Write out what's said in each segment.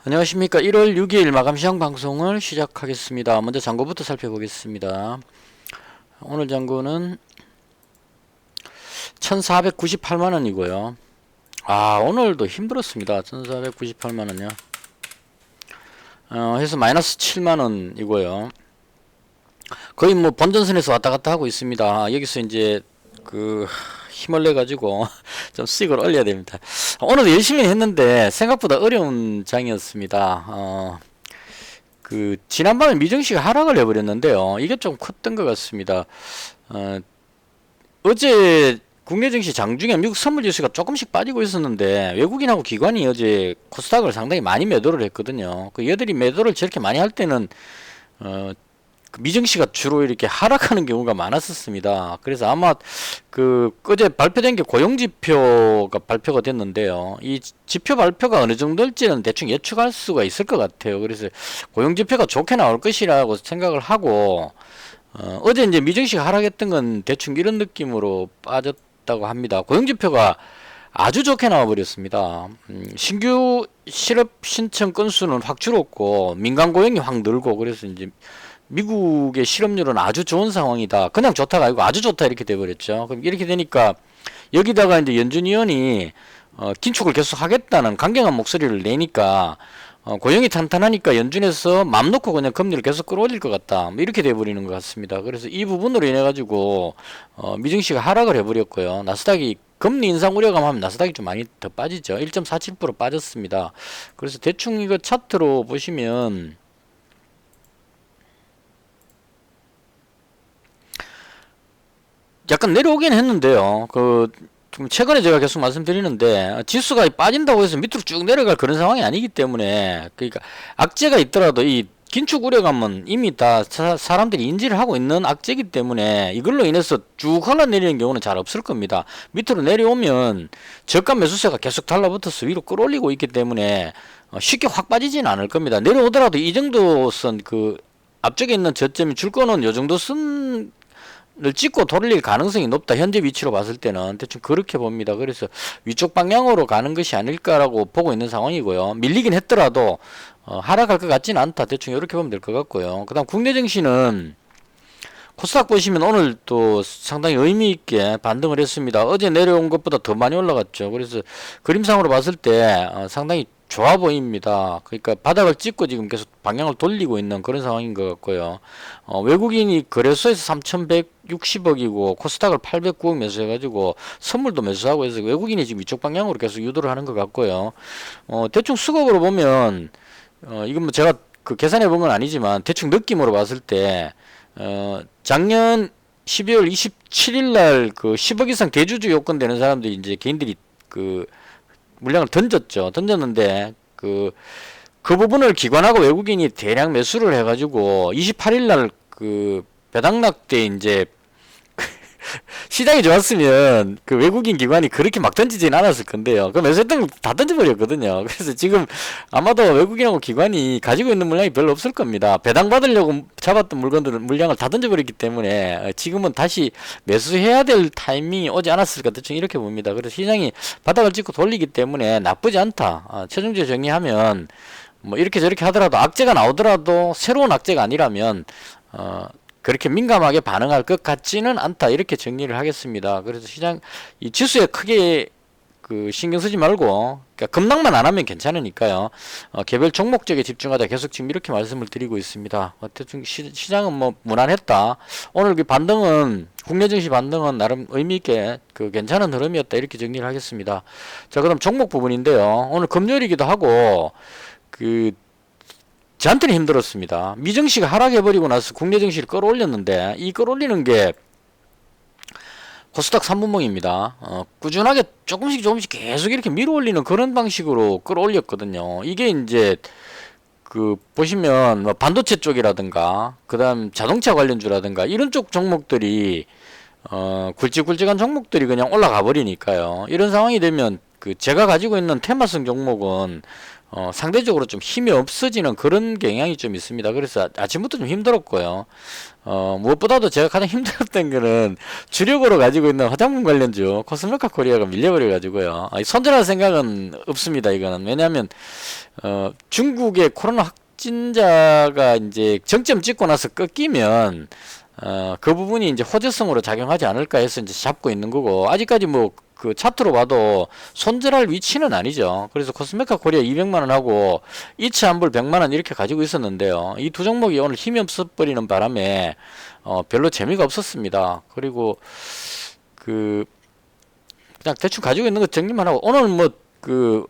안녕하십니까. 1월 6일 마감시장 방송을 시작하겠습니다. 먼저 장고부터 살펴보겠습니다. 오늘 장고는 1498만원이고요. 오늘도 힘들었습니다. 1498만원이요. 해서 마이너스 7만원이고요. 거의 뭐 본전선에서 왔다갔다 하고 있습니다. 여기서 이제 힘을 내가지고 좀 수익을 올려야 됩니다. 오늘도 열심히 했는데 생각보다 어려운 장이었습니다. 지난번에 미증시가 하락을 해버렸는데요. 이게 좀 컸던 것 같습니다. 어제 국내 증시 장중에 미국 선물지수가 조금씩 빠지고 있었는데 외국인하고 기관이 어제 코스닥을 상당히 많이 매도를 했거든요. 얘들이 매도를 저렇게 많이 할 때는 미증시가 주로 이렇게 하락하는 경우가 많았었습니다. 그래서 아마 어제 발표된 게 고용지표가 발표가 됐는데요. 이 지표 발표가 어느 정도일지는 대충 예측할 수가 있을 것 같아요. 그래서 고용지표가 좋게 나올 것이라고 생각을 하고, 어제 이제 미증시가 하락했던 건 대충 이런 느낌으로 빠졌다고 합니다. 고용지표가 아주 좋게 나와버렸습니다. 신규 실업 신청 건수는 확 줄었고, 민간 고용이 확 늘고, 그래서 이제 미국의 실업률은 아주 좋은 상황이다. 그냥 좋다가 아니고 아주 좋다 이렇게 돼버렸죠. 그럼 이렇게 되니까 여기다가 이제 연준 위원이 긴축을 계속 하겠다는 강경한 목소리를 내니까 고용이 탄탄하니까 연준에서 맘 놓고 그냥 금리를 계속 끌어올릴 것 같다. 뭐 이렇게 돼버리는 것 같습니다. 그래서 이 부분으로 인해 가지고 미증시가 하락을 해버렸고요. 나스닥이 금리 인상 우려감 하면 나스닥이 좀 많이 더 빠지죠. 1.47% 빠졌습니다. 그래서 대충 이거 차트로 보시면 약간 내려오긴 했는데요. 좀 최근에 제가 계속 말씀드리는데 지수가 빠진다고 해서 밑으로 쭉 내려갈 그런 상황이 아니기 때문에, 그러니까 악재가 있더라도 이 긴축 우려감은 이미 다 사람들이 인지를 하고 있는 악재이기 때문에 이걸로 인해서 쭉 흘러내리는 경우는 잘 없을 겁니다. 밑으로 내려오면 저가 매수세가 계속 달라붙어서 위로 끌어올리고 있기 때문에 쉽게 확 빠지지는 않을 겁니다. 내려오더라도 이 정도 선 앞쪽에 있는 저점이 줄 거는 요 정도 선을 찍고 돌릴 가능성이 높다. 현재 위치로 봤을 때는 대충 그렇게 봅니다. 그래서 위쪽 방향으로 가는 것이 아닐까라고 보고 있는 상황이고요. 밀리긴 했더라도 하락할 것 같지는 않다. 대충 이렇게 보면 될 것 같고요. 그 다음 국내 증시는 코스닥 보시면 오늘 또 상당히 의미 있게 반등을 했습니다. 어제 내려온 것보다 더 많이 올라갔죠. 그래서 그림상으로 봤을 때 상당히 좋아 보입니다. 그러니까 바닥을 찍고 지금 계속 방향을 돌리고 있는 그런 상황인 것 같고요. 외국인이 거래소에서 3,160억이고 코스닥을 809억 매수해가지고 선물도 매수하고 해서 외국인이 지금 이쪽 방향으로 계속 유도를 하는 것 같고요. 대충 수급으로 보면 이건 뭐 제가 계산해 본 건 아니지만 대충 느낌으로 봤을 때 작년 12월 27일 날 10억 이상 대주주 요건 되는 사람들이 이제 개인들이 물량을 던졌는데 그 부분을 기관하고 외국인이 대량 매수를 해가지고 28일 날 배당락 때 이제 시장이 좋았으면 외국인 기관이 그렇게 막 던지진 않았을 건데요. 매수했던 거 다 던져버렸거든요. 그래서 지금 아마도 외국인하고 기관이 가지고 있는 물량이 별로 없을 겁니다. 배당 받으려고 잡았던 물량을 다 던져버렸기 때문에 지금은 다시 매수해야 될 타이밍이 오지 않았을까 대충 이렇게 봅니다. 그래서 시장이 바닥을 찍고 돌리기 때문에 나쁘지 않다. 최종적으로 정리하면 뭐 이렇게 저렇게 하더라도 악재가 나오더라도 새로운 악재가 아니라면 그렇게 민감하게 반응할 것 같지는 않다. 이렇게 정리를 하겠습니다. 그래서 이 지수에 크게 신경 쓰지 말고, 그러니까 급락만 안 하면 괜찮으니까요. 개별 종목 쪽에 집중하자. 계속 지금 이렇게 말씀을 드리고 있습니다. 대충 시장은 뭐 무난했다. 오늘 국내 증시 반등은 나름 의미있게 괜찮은 흐름이었다. 이렇게 정리를 하겠습니다. 자, 그럼 종목 부분인데요. 오늘 금요일이기도 하고, 저한테는 힘들었습니다. 미증시가 하락해버리고 나서 국내 증시를 끌어올렸는데 이 끌어올리는 게 코스닥 3분봉입니다. 꾸준하게 조금씩 계속 이렇게 밀어올리는 그런 방식으로 끌어올렸거든요. 이게 이제 보시면 뭐 반도체 쪽이라든가 그 다음 자동차 관련주라든가 이런 쪽 종목들이 굵직굵직한 종목들이 그냥 올라가 버리니까요. 이런 상황이 되면 그 제가 가지고 있는 테마성 종목은 상대적으로 좀 힘이 없어지는 그런 경향이 좀 있습니다. 그래서 아침부터 좀 힘들었고요. 무엇보다도 제가 가장 힘들었던 거는 주력으로 가지고 있는 화장품 관련주 코스메카 코리아가 밀려버려 가지고요. 손절할 생각은 없습니다. 이거는 왜냐하면 중국의 코로나 확진자가 이제 정점 찍고 나서 꺾이면 그 부분이 이제 호재성으로 작용하지 않을까 해서 이제 잡고 있는 거고, 아직까지 뭐 그 차트로 봐도 손절할 위치는 아니죠. 그래서 코스메카 코리아 200만원 하고 이차 환불 100만원 이렇게 가지고 있었는데요. 이 두 종목이 오늘 힘이 없어버리는 바람에 별로 재미가 없었습니다. 그리고 그냥 대충 가지고 있는 거 정리만 하고, 오늘 뭐 그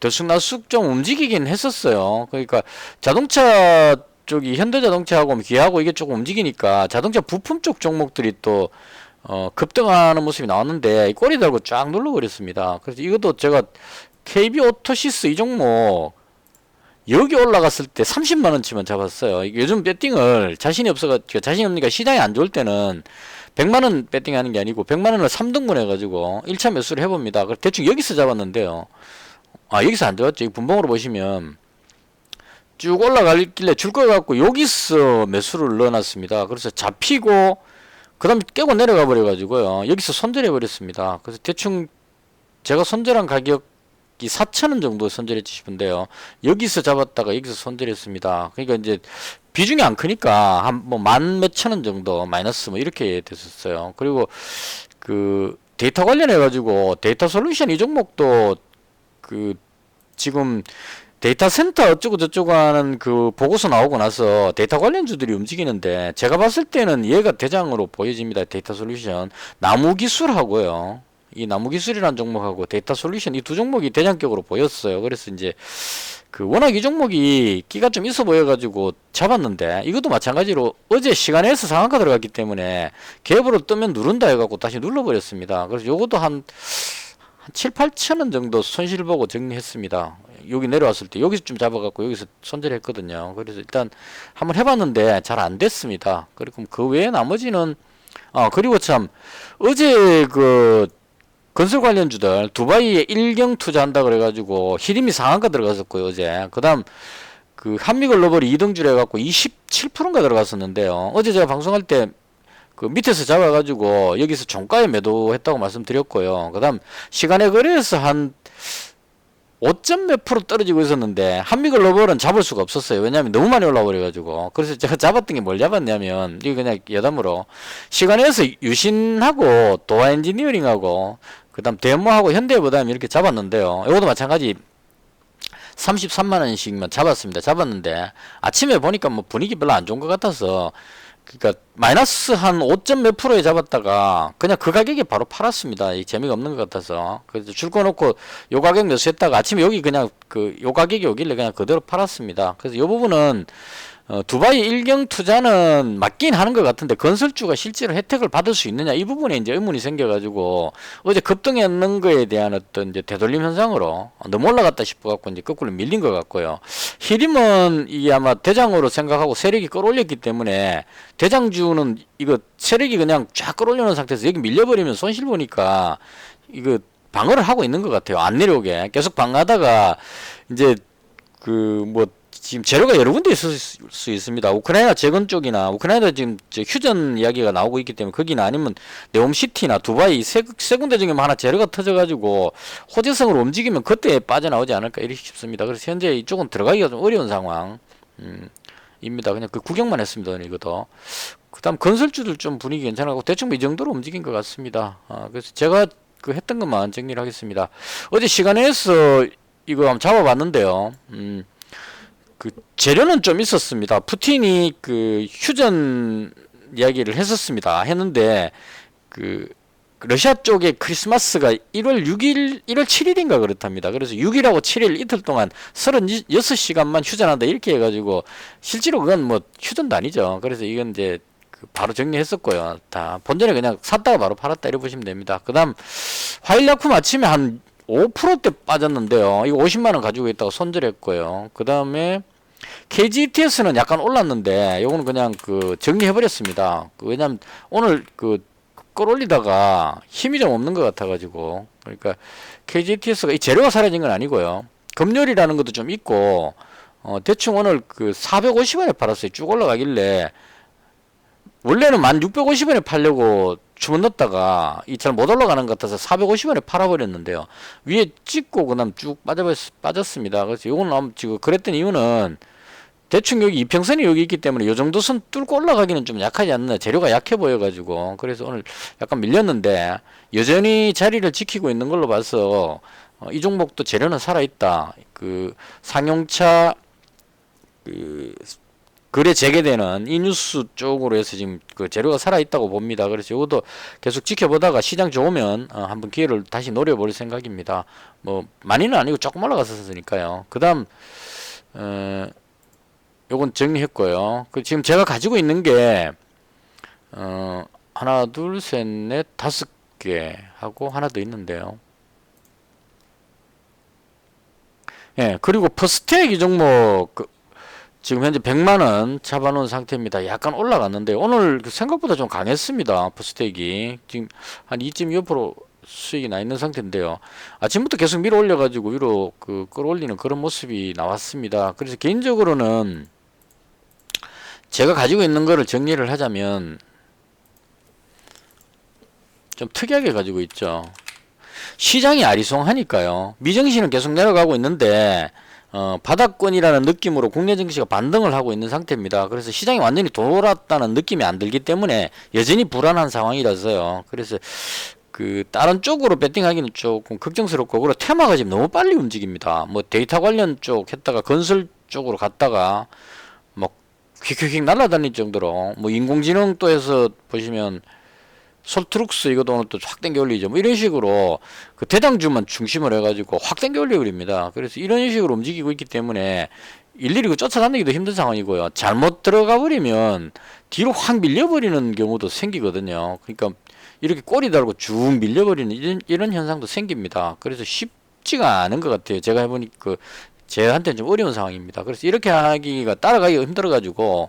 들쑥날쑥 좀 움직이긴 했었어요. 그러니까 자동차 쪽이 현대자동차하고 기아하고 이게 조금 움직이니까 자동차 부품 쪽 종목들이 또 급등하는 모습이 나왔는데 꼬리 달고 쫙 눌러버렸습니다. 그래서 이것도 제가 KB 오토시스 이 종목 여기 올라갔을 때 30만원치만 잡았어요. 요즘 배팅을 자신이 없어가지고, 자신이 없으니까 시장이 안 좋을 때는 100만원 배팅하는 게 아니고 100만원을 3등분 해가지고 1차 매수를 해봅니다. 그래서 대충 여기서 잡았는데요. 여기서 안 잡았죠. 이 분봉으로 보시면 쭉 올라가길래 줄 거 같고 여기서 매수를 넣어놨습니다. 그래서 잡히고 그 다음에 깨고 내려가 버려가지고요. 여기서 손절해 버렸습니다. 그래서 대충 제가 손절한 가격이 4,000원 정도 손절했지 싶은데요. 여기서 잡았다가 여기서 손절했습니다. 그러니까 이제 비중이 안 크니까 한 뭐 만 몇천 원 정도 마이너스 뭐 이렇게 됐었어요. 그리고 그 데이터 관련해 가지고 데이터 솔루션 이 종목도 그 지금 데이터 센터 어쩌고 저쩌고 하는 그 보고서 나오고 나서 데이터 관련주들이 움직이는데, 제가 봤을 때는 얘가 대장으로 보여집니다. 데이터 솔루션. 나무기술하고요. 이 나무기술이라는 종목하고 데이터 솔루션 이 두 종목이 대장격으로 보였어요. 그래서 이제 그 워낙 이 종목이 끼가 좀 있어 보여가지고 잡았는데, 이것도 마찬가지로 어제 시간에서 상한가 들어갔기 때문에 갭으로 뜨면 누른다 해갖고 다시 눌러버렸습니다. 그래서 요것도 한 7, 8천 원 정도 손실 보고 정리했습니다. 여기 내려왔을 때 여기서 좀 잡아갖고 여기서 손절했거든요. 그래서 일단 한번 해봤는데 잘 안 됐습니다. 그리고 그 외에 나머지는 그리고 참 어제 그 건설 관련주들 두바이에 일경 투자한다 그래가지고 히림이 상한가 들어갔었고요. 어제 그 다음 그 한미글로벌이 2등줄 해갖고 27%인가 들어갔었는데요. 어제 제가 방송할 때 그 밑에서 잡아가지고 여기서 종가에 매도했다고 말씀드렸고요. 그 다음 시간에 거래에서 한 5점 몇 프로 떨어지고 있었는데 한미글로벌은 잡을 수가 없었어요. 왜냐하면 너무 많이 올라와 버려가지고. 그래서 제가 잡았던 게 뭘 잡았냐면, 이거 그냥 여담으로 시간에서 유신하고 도화 엔지니어링하고 그 다음 데모하고 현대보다는 이렇게 잡았는데요. 이것도 마찬가지 33만원씩만 잡았습니다. 잡았는데 아침에 보니까 뭐 분위기 별로 안 좋은 것 같아서, 그러니까 마이너스 한 5점 몇 프로에 잡았다가 그냥 그 가격에 바로 팔았습니다. 이 재미가 없는 것 같아서. 그래서 줄 거 놓고 요 가격 매수했다가 아침에 여기 그냥 그 요 가격이 오길래 그냥 그대로 팔았습니다. 그래서 요 부분은 두바이 일경 투자는 맞긴 하는 것 같은데 건설주가 실제로 혜택을 받을 수 있느냐, 이 부분에 이제 의문이 생겨가지고 어제 급등했는 거에 대한 어떤 이제 되돌림 현상으로 너무 올라갔다 싶어갖고 이제 거꾸로 밀린 것 같고요. 히림은 이게 아마 대장으로 생각하고 세력이 끌어올렸기 때문에 대장주는 이거 세력이 그냥 쫙 끌어올리는 상태에서 여기 밀려버리면 손실 보니까 이거 방어를 하고 있는 것 같아요. 안 내려오게 계속 방어하다가 이제 그 뭐 지금 재료가 여러 군데 있을 수 있습니다. 우크라이나 재건 쪽이나 우크라이나 지금 휴전 이야기가 나오고 있기 때문에 거기나 아니면 네옴시티나 두바이 세 군데 중에 하나 재료가 터져가지고 호재성으로 움직이면 그때 빠져나오지 않을까 이렇게 싶습니다. 그래서 현재 이쪽은 들어가기가 좀 어려운 상황 입니다. 그냥 그 구경만 했습니다. 이것도. 그 다음 건설주들 좀 분위기 괜찮고 대충 이 정도로 움직인 것 같습니다. 그래서 제가 그 했던 것만 정리를 하겠습니다. 어제 시간에서 이거 한번 잡아봤는데요. 그 재료는 좀 있었습니다. 푸틴이 그 휴전 이야기를 했었습니다. 했는데 그 러시아 쪽에 크리스마스가 1월 6일, 1월 7일인가 그렇답니다. 그래서 6일하고 7일 이틀 동안 36시간만 휴전한다 이렇게 해가지고 실제로 그건 뭐 휴전도 아니죠. 그래서 이건 이제 그 바로 정리했었고요. 다 본전에 그냥 샀다가 바로 팔았다 이렇게 보시면 됩니다. 그 다음 화일약품 아침에 한 5%대 빠졌는데요. 이거 50만원 가지고 있다가 손절했고요. 그 다음에 KGTS는 약간 올랐는데 요거는 그냥 그 정리해버렸습니다. 왜냐면 오늘 그 끌어올리다가 힘이 좀 없는 것 같아가지고 그러니까 KGTS가 이 재료가 사라진 건 아니고요. 검열이라는 것도 좀 있고, 대충 오늘 그 450원에 팔았어요. 쭉 올라가길래, 원래는 1650원에 팔려고 주문 넣었다가 이 잘 못 올라가는 것 같아서 450원에 팔아버렸는데요. 위에 찍고 그다음 쭉 빠졌습니다. 그래서 이거는 지금 그랬던 이유는 대충 여기 이평선이 여기 있기 때문에 이 정도 선 뚫고 올라가기는 좀 약하지 않나. 재료가 약해 보여가지고. 그래서 오늘 약간 밀렸는데 여전히 자리를 지키고 있는 걸로 봐서 이 종목도 재료는 살아있다. 그 상용차 그 거래 재개되는 이 뉴스 쪽으로 해서 지금 그 재료가 살아있다고 봅니다. 그래서 이것도 계속 지켜보다가 시장 좋으면 한번 기회를 다시 노려볼 생각입니다. 뭐 많이는 아니고 조금 올라갔었으니까요. 그 다음 요건 정리했고요. 지금 제가 가지고 있는 게 하나 둘 셋 넷 다섯 개 하고 하나 더 있는데요. 예, 그리고 퍼스텍 이 종목 지금 현재 100만원 잡아놓은 상태입니다. 약간 올라갔는데 오늘 생각보다 좀 강했습니다. 퍼스텍이 지금 한 2.25% 수익이 나 있는 상태인데요. 아침부터 계속 밀어 올려가지고 위로 끌어올리는 그런 모습이 나왔습니다. 그래서 개인적으로는 제가 가지고 있는 거를 정리를 하자면 좀 특이하게 가지고 있죠. 시장이 아리송하니까요. 미증시는 계속 내려가고 있는데 바닥권이라는 느낌으로 국내 증시가 반등을 하고 있는 상태입니다. 그래서 시장이 완전히 돌았다는 느낌이 안 들기 때문에 여전히 불안한 상황이라서요. 그래서 다른 쪽으로 베팅하기는 조금 걱정스럽고, 그리고 테마가 지금 너무 빨리 움직입니다. 뭐 데이터 관련 쪽 했다가 건설 쪽으로 갔다가 뭐 휙휙휙 날아다닐 정도로, 뭐 인공지능 또 해서 보시면 솔트룩스 이것도 오늘 또 확 땡겨 올리죠. 뭐 이런 식으로 그 대장주만 중심을 해가지고 확 땡겨 올려버립니다. 그래서 이런 식으로 움직이고 있기 때문에 일일이 쫓아다니기도 힘든 상황이고요. 잘못 들어가 버리면 뒤로 확 밀려버리는 경우도 생기거든요. 그러니까 이렇게 꼬리 달고 쭉 밀려버리는 이런 현상도 생깁니다. 그래서 쉽지가 않은 것 같아요. 제가 해보니 제한테는 좀 어려운 상황입니다. 그래서 이렇게 하기가 따라가기가 힘들어가지고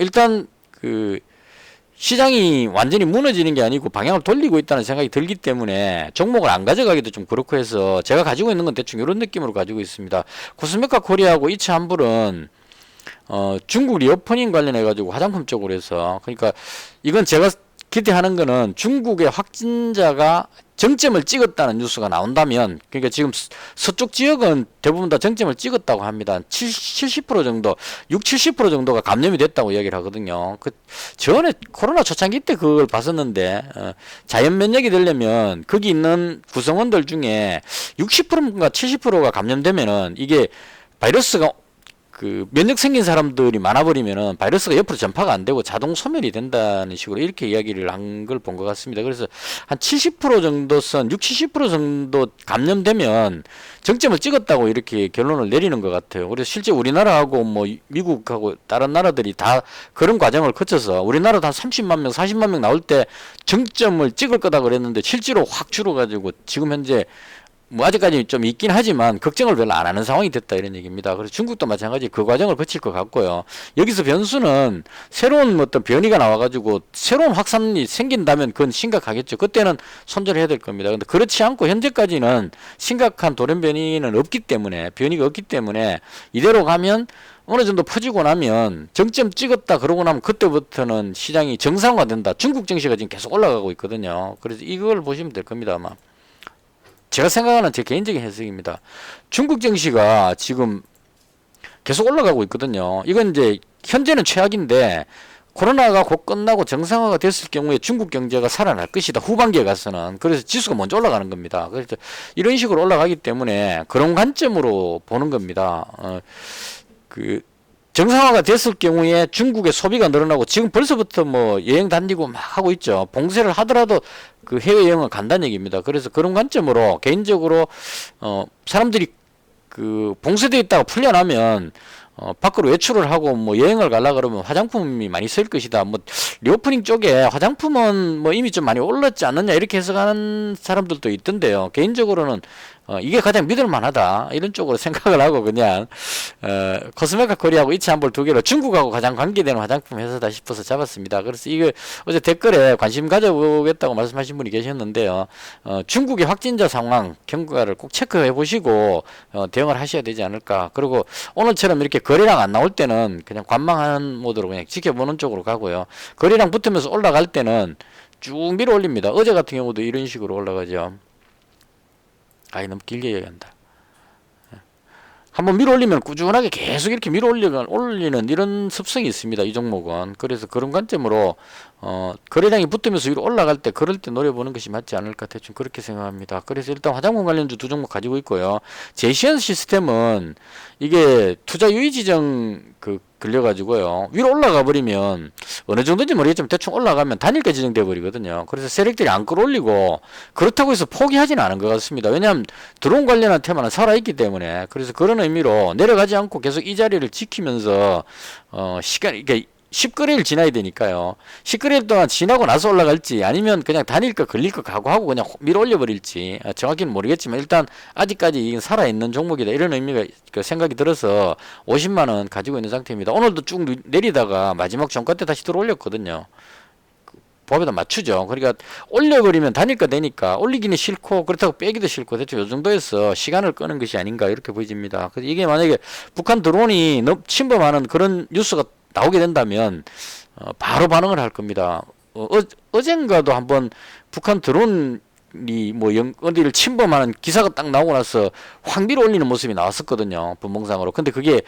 일단 시장이 완전히 무너지는 게 아니고 방향을 돌리고 있다는 생각이 들기 때문에 종목을 안 가져가기도 좀 그렇고 해서 제가 가지고 있는 건 대충 이런 느낌으로 가지고 있습니다. 코스메카 코리아하고 이츠한불은 중국 리오퍼닝 관련해 가지고 화장품 쪽으로 해서, 그러니까 이건 제가 기대하는 거는 중국의 확진자가 정점을 찍었다는 뉴스가 나온다면, 그러니까 지금 서쪽 지역은 대부분 다 정점을 찍었다고 합니다. 70% 정도, 70% 정도가 감염이 됐다고 이야기를 하거든요. 전에 코로나 초창기 때 그걸 봤었는데, 자연 면역이 되려면 거기 있는 구성원들 중에 60%인가 70%가 감염되면은 이게 바이러스가 면역 생긴 사람들이 많아버리면은 바이러스가 옆으로 전파가 안 되고 자동 소멸이 된다는 식으로 이렇게 이야기를 한 걸 본 것 같습니다. 그래서 한 70% 정도 70% 정도 감염되면 정점을 찍었다고 이렇게 결론을 내리는 것 같아요. 그래서 실제 우리나라하고 뭐 미국하고 다른 나라들이 다 그런 과정을 거쳐서 우리나라도 한 30만 명, 40만 명 나올 때 정점을 찍을 거다 그랬는데 실제로 확 줄어가지고 지금 현재 뭐 아직까지 좀 있긴 하지만 걱정을 별로 안 하는 상황이 됐다 이런 얘기입니다. 그래서 중국도 마찬가지 그 과정을 거칠 것 같고요. 여기서 변수는 새로운 어떤 변이가 나와가지고 새로운 확산이 생긴다면 그건 심각하겠죠. 그때는 손절해야 될 겁니다. 근데 그렇지 않고 현재까지는 심각한 돌연변이는 없기 때문에, 변이가 없기 때문에 이대로 가면 어느 정도 퍼지고 나면 정점 찍었다 그러고 나면 그때부터는 시장이 정상화된다. 중국 증시가 지금 계속 올라가고 있거든요. 그래서 이걸 보시면 될 겁니다. 아마 제가 생각하는 제 개인적인 해석입니다. 중국 증시가 지금 계속 올라가고 있거든요. 이건 이제 현재는 최악인데 코로나가 곧 끝나고 정상화가 됐을 경우에 중국 경제가 살아날 것이다. 후반기에 가서는. 그래서 지수가 먼저 올라가는 겁니다. 그래서 이런 식으로 올라가기 때문에 그런 관점으로 보는 겁니다. 정상화가 됐을 경우에 중국의 소비가 늘어나고 지금 벌써부터 뭐 여행 다니고 막 하고 있죠. 봉쇄를 하더라도 해외여행은 간다는 얘기입니다. 그래서 그런 관점으로 개인적으로 사람들이 봉쇄되어 있다가 풀려나면 밖으로 외출을 하고 뭐 여행을 가려 그러면 화장품이 많이 쓸 것이다. 뭐 리오프닝 쪽에 화장품은 뭐 이미 좀 많이 올랐지 않느냐 이렇게 해석하는 사람들도 있던데요. 개인적으로는 이게 가장 믿을 만하다 이런 쪽으로 생각을 하고 그냥 코스메카 코리아하고 이치한볼 두 개로 중국하고 가장 관계되는 화장품 회사다 싶어서 잡았습니다. 그래서 이거 어제 댓글에 관심 가져보겠다고 말씀하신 분이 계셨는데요. 중국의 확진자 상황 경과를 꼭 체크해 보시고 대응을 하셔야 되지 않을까. 그리고 오늘처럼 이렇게 거래량 안 나올 때는 그냥 관망하는 모드로 그냥 지켜보는 쪽으로 가고요. 거래량 붙으면서 올라갈 때는 쭉 밀어 올립니다. 어제 같은 경우도 이런 식으로 올라가죠. 아이 너무 길게 얘기한다. 한번 밀어 올리면 꾸준하게 계속 이렇게 밀어 올리는 이런 습성이 있습니다. 이 종목은. 그래서 그런 관점으로 거래량이 붙으면서 위로 올라갈 때 그럴 때 노려보는 것이 맞지 않을까 대충 그렇게 생각합니다. 그래서 일단 화장품 관련주 두 종목 가지고 있고요. 제시언 시스템은 이게 투자 유의 지정 걸려가지고요. 위로 올라가 버리면 어느 정도인지 모르겠지만 대충 올라가면 단일가 지정돼 버리거든요. 그래서 세력들이 안 끌어올리고 그렇다고 해서 포기하지는 않은 것 같습니다. 왜냐하면 드론 관련한 테마는 살아있기 때문에. 그래서 그런 의미로 내려가지 않고 계속 이 자리를 지키면서 이게 10거래일 지나야 되니까요. 10거래일 동안 지나고 나서 올라갈지 아니면 그냥 단일가 걸릴 거 각오하고 그냥 밀어 올려버릴지 정확히는 모르겠지만 일단 아직까지 살아있는 종목이다 이런 의미가 생각이 들어서 50만원 가지고 있는 상태입니다. 오늘도 쭉 내리다가 마지막 종가 때 다시 들어 올렸거든요. 법에다 맞추죠. 그러니까 올려버리면 단일가 되니까 올리기는 싫고 그렇다고 빼기도 싫고 대충 요 정도에서 시간을 끄는 것이 아닌가 이렇게 보여집니다. 그래서 이게 만약에 북한 드론이 침범하는 그런 뉴스가 나오게 된다면 바로 반응을 할 겁니다. 어젠가도 한번 북한 드론이 뭐 어디를 침범하는 기사가 딱 나오고 나서 확 밀어 올리는 모습이 나왔었거든요. 분봉상으로. 근데 그게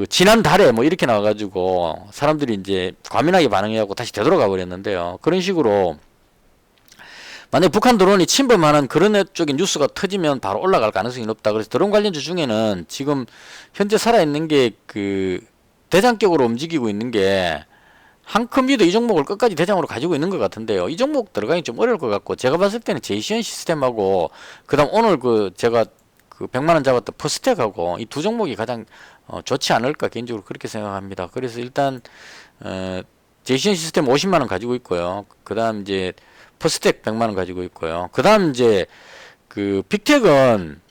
지난달에 뭐 이렇게 나와가지고 사람들이 이제 과민하게 반응해갖고 다시 되돌아가 버렸는데요. 그런 식으로 만약에 북한 드론이 침범하는 그런 쪽인 뉴스가 터지면 바로 올라갈 가능성이 높다. 그래서 드론 관련주 중에는 지금 현재 살아있는 게 대장격으로 움직이고 있는 게 한컴비도 이 종목을 끝까지 대장으로 가지고 있는 것 같은데요. 이 종목 들어가기 좀 어려울 것 같고 제가 봤을 때는 제이시언 시스템하고 그다음 오늘 제가 100만원 잡았던 퍼스텍하고 이 두 종목이 가장 좋지 않을까 개인적으로 그렇게 생각합니다. 그래서 일단 제이시언 시스템 50만원 가지고 있고요. 그다음 이제 퍼스텍 100만원 가지고 있고요. 그다음 이제 빅텍은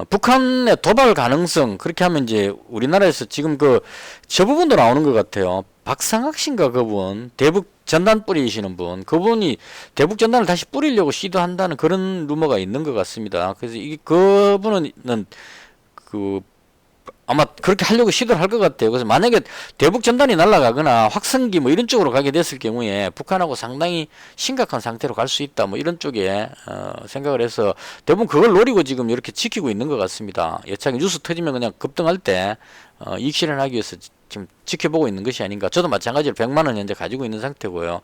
북한의 도발 가능성 그렇게 하면 이제 우리나라에서 지금 저 부분도 나오는 것 같아요. 박상학 씨인가 그분 대북 전단 뿌리시는 분 그분이 대북 전단을 다시 뿌리려고 시도한다는 그런 루머가 있는 것 같습니다. 그래서 그분은 아마 그렇게 하려고 시도를 할 것 같아요. 그래서 만약에 대북 전단이 날아가거나 확성기 뭐 이런 쪽으로 가게 됐을 경우에 북한하고 상당히 심각한 상태로 갈 수 있다 뭐 이런 쪽에 생각을 해서 대부분 그걸 노리고 지금 이렇게 지키고 있는 것 같습니다. 예차게 뉴스 터지면 그냥 급등할 때 이익 실현하기 위해서 지금 지켜보고 있는 것이 아닌가. 저도 마찬가지로 100만원 현재 가지고 있는 상태고요.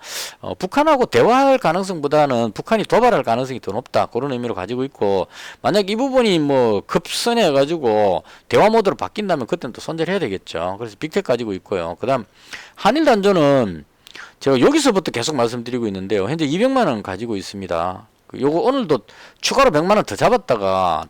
북한하고 대화할 가능성보다는 북한이 도발할 가능성이 더 높다. 그런 의미로 가지고 있고 만약 이 부분이 뭐 급선해 가지고 대화 모드로 바뀐다면 그때는 또 손절해야 되겠죠. 그래서 빅텍 가지고 있고요. 그 다음 한일단조는 제가 여기서부터 계속 말씀드리고 있는데요. 현재 200만원 가지고 있습니다. 요거 오늘도 추가로 100만원 더 잡았다가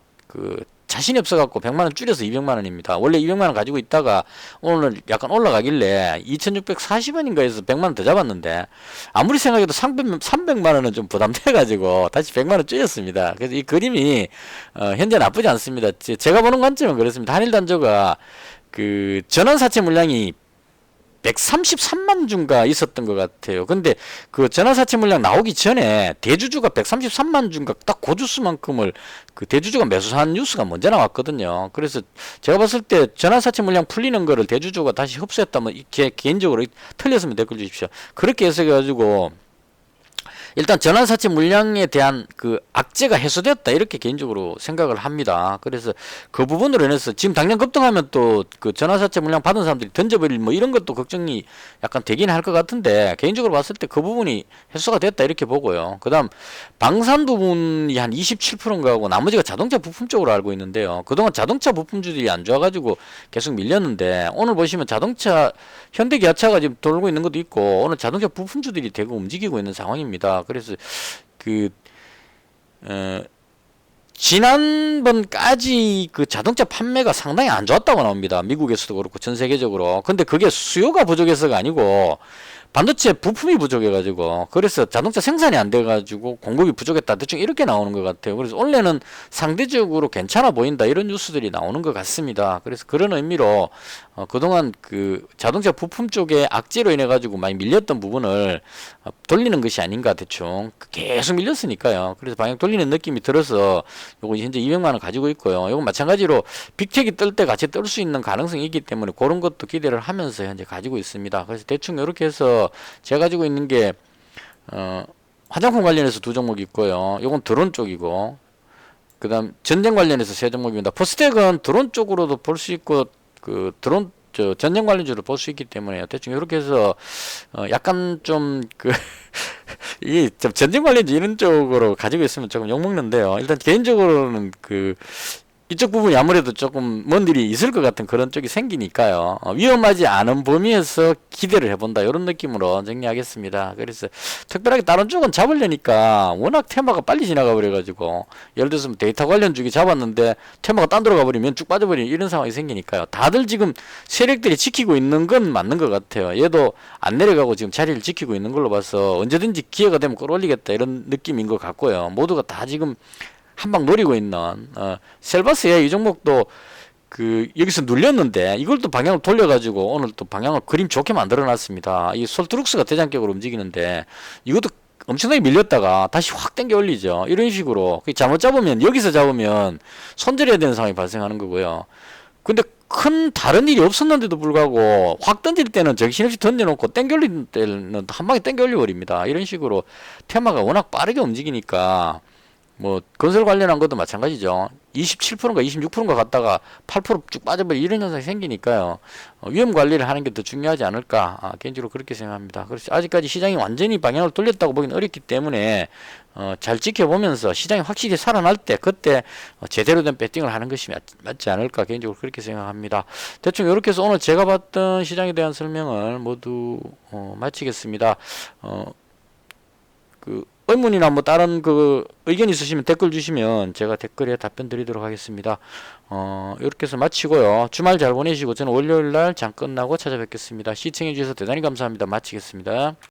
자신이 없어갖고 100만원 줄여서 200만원입니다. 원래 200만원 가지고 있다가 오늘 약간 올라가길래 2640원인가 해서 100만원 더 잡았는데 아무리 생각해도 300만원은 좀 부담돼가지고 다시 100만원 줄였습니다. 그래서 이 그림이 현재 나쁘지 않습니다. 제가 보는 관점은 그렇습니다. 한일단조가 전환사채 물량이 133만 주인가 있었던 것 같아요. 근데 전환사채 물량 나오기 전에 대주주가 133만 주인가 딱 고주수만큼을 대주주가 매수한 뉴스가 먼저 나왔거든요. 그래서 제가 봤을 때 전환사채 물량 풀리는 거를 대주주가 다시 흡수했다면 개인적으로 틀렸으면 댓글 주십시오. 그렇게 해석해가지고 일단 전환사채 물량에 대한 악재가 해소됐다 이렇게 개인적으로 생각을 합니다. 그래서 그 부분으로 인해서 지금 당장 급등하면 또 전환사채 물량 받은 사람들이 던져버릴 뭐 이런 것도 걱정이 약간 되긴 할 것 같은데 개인적으로 봤을 때 그 부분이 해소가 됐다 이렇게 보고요. 그 다음 방산 부분이 한 27%인가 하고 나머지가 자동차 부품 쪽으로 알고 있는데요. 그동안 자동차 부품주들이 안 좋아가지고 계속 밀렸는데 오늘 보시면 자동차 현대기아차가 지금 돌고 있는 것도 있고 오늘 자동차 부품주들이 대거 움직이고 있는 상황입니다. 그래서 지난번까지 자동차 판매가 상당히 안 좋았다고 나옵니다. 미국에서도 그렇고 전 세계적으로. 근데 그게 수요가 부족해서가 아니고 반도체 부품이 부족해가지고 그래서 자동차 생산이 안 돼가지고 공급이 부족했다 대충 이렇게 나오는 것 같아요. 그래서 원래는 상대적으로 괜찮아 보인다 이런 뉴스들이 나오는 것 같습니다. 그래서 그런 의미로 그동안 그 자동차 부품 쪽에 악재로 인해 가지고 많이 밀렸던 부분을 돌리는 것이 아닌가 대충 계속 밀렸으니까요. 그래서 방향 돌리는 느낌이 들어서 요거 현재 200만 원 가지고 있고요. 요건 마찬가지로 빅텍이 뜰 때 같이 뜰 수 있는 가능성이 있기 때문에 그런 것도 기대를 하면서 현재 가지고 있습니다. 그래서 대충 이렇게 해서 제가 가지고 있는 게 화장품 관련해서 두 종목 있고요. 요건 드론 쪽이고 그다음 전쟁 관련해서 세 종목입니다. 퍼스텍은 드론 쪽으로도 볼 수 있고 그 드론 전쟁 관련주로 볼 수 있기 때문에 대충 이렇게 해서 약간 좀 그 이 전쟁 관련주 이런 쪽으로 가지고 있으면 조금 욕먹는데요. 일단 개인적으로는 그 이쪽 부분이 아무래도 조금 먼 일이 있을 것 같은 그런 쪽이 생기니까요. 위험하지 않은 범위에서 기대를 해본다 이런 느낌으로 정리하겠습니다. 그래서 특별하게 다른 쪽은 잡으려니까 워낙 테마가 빨리 지나가 버려가지고 예를 들어서 데이터 관련 주기 잡았는데 테마가 딴 데로 가버리면 쭉 빠져버리는 이런 상황이 생기니까요. 다들 지금 세력들이 지키고 있는 건 맞는 것 같아요. 얘도 안 내려가고 지금 자리를 지키고 있는 걸로 봐서 언제든지 기회가 되면 끌어올리겠다 이런 느낌인 것 같고요. 모두가 다 지금 한 방 노리고 있는 셀바스의 이 종목도 그 여기서 눌렸는데 이걸 또 방향을 돌려가지고 오늘 또 방향을 그림 좋게 만들어 놨습니다. 이 솔트룩스가 대장격으로 움직이는데 이것도 엄청나게 밀렸다가 다시 확 당겨 올리죠. 이런 식으로 잘못 잡으면 여기서 잡으면 손절해야 되는 상황이 발생하는 거고요. 근데 큰 다른 일이 없었는데도 불구하고 확 던질 때는 정신없이 던져놓고 당겨 올릴 때는 한 방에 당겨 올려버립니다. 이런 식으로 테마가 워낙 빠르게 움직이니까 뭐 건설 관련한 것도 마찬가지죠. 27%인가 26%인가 갔다가 8%쭉 빠져버리 이런 현상이 생기니까요. 위험 관리를 하는 게 더 중요하지 않을까 개인적으로 그렇게 생각합니다. 그래서 아직까지 시장이 완전히 방향을 돌렸다고 보기는 어렵기 때문에 잘 지켜보면서 시장이 확실히 살아날 때 그때 제대로 된 배팅을 하는 것이 맞지 않을까 개인적으로 그렇게 생각합니다. 대충 이렇게 해서 오늘 제가 봤던 시장에 대한 설명을 모두 마치겠습니다. 그 의문이나 뭐 다른 그 의견 있으시면 댓글 주시면 제가 댓글에 답변 드리도록 하겠습니다. 이렇게 해서 마치고요. 주말 잘 보내시고 저는 월요일 날 장 끝나고 찾아뵙겠습니다. 시청해 주셔서 대단히 감사합니다. 마치겠습니다.